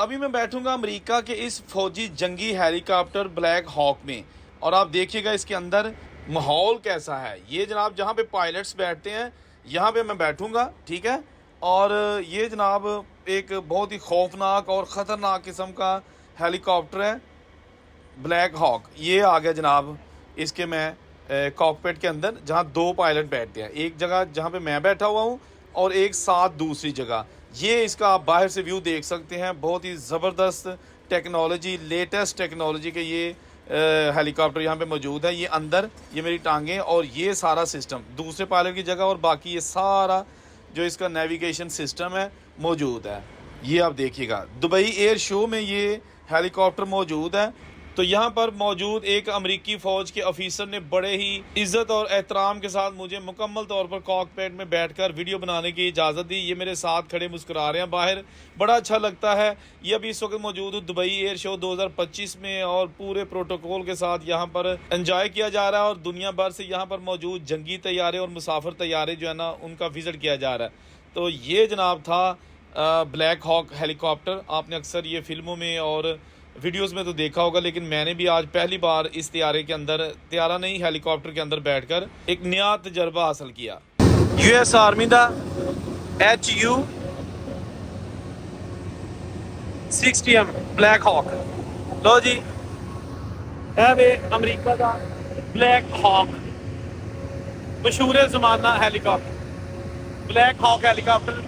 अभी मैं बैठूंगा अमेरिका के इस फौजी जंगी हेलीकॉप्टर ब्लैक हॉक में, और आप देखिएगा इसके अंदर माहौल कैसा है। ये जनाब जहाँ पे पायलट्स बैठते हैं यहाँ पे मैं बैठूंगा, ठीक है। और ये जनाब एक बहुत ही खौफनाक और ख़तरनाक किस्म का हेलीकॉप्टर है ब्लैक हॉक। ये आ गया जनाब इसके मैं कॉकपिट के अंदर, जहाँ दो पायलट बैठते हैं, एक जगह जहाँ पे मैं बैठा हुआ हूँ और एक साथ दूसरी जगह। ये इसका आप बाहर से व्यू देख सकते हैं, बहुत ही ज़बरदस्त टेक्नोलॉजी, लेटेस्ट टेक्नोलॉजी के ये हेलीकॉप्टर यहाँ पे मौजूद है। ये अंदर ये मेरी टांगें और ये सारा सिस्टम दूसरे पायलट की जगह, और बाकी ये सारा जो इसका नेविगेशन सिस्टम है मौजूद है। ये आप देखिएगा दुबई एयर शो में ये हेलीकॉप्टर मौजूद है। तो यहाँ पर मौजूद एक अमेरिकी फ़ौज के ऑफिसर ने बड़े ही इज़्ज़त और एहतराम के साथ मुझे मुकम्मल तौर पर कॉकपिट में बैठकर वीडियो बनाने की इजाज़त दी। ये मेरे साथ खड़े मुस्कुरा रहे हैं बाहर, बड़ा अच्छा लगता है। ये अभी इस वक्त मौजूद हूँ दुबई एयर शो 2025 में, और पूरे प्रोटोकॉल के साथ यहाँ पर एंजॉय किया जा रहा है, और दुनिया भर से यहाँ पर मौजूद जंगी तैयारे और मुसाफिर तैयारे जो है ना उनका विज़िट किया जा रहा है। तो ये जनाब था ब्लैक हॉक हेलीकॉप्टर। आपने अक्सर ये फिल्मों में और वीडियोस में तो देखा होगा, लेकिन मैंने भी आज पहली बार इस तैयारे के अंदर, तैयारा नहीं हेलीकॉप्टर के अंदर बैठकर एक नया तजर्बा हासिल किया। US आर्मी का HU 60M ब्लैक हॉक। लो जी, है वे अमेरिका का ब्लैक हॉक, मशहूर ज़माना हेलीकॉप्टर, ब्लैक हॉक हेलीकॉप्टर।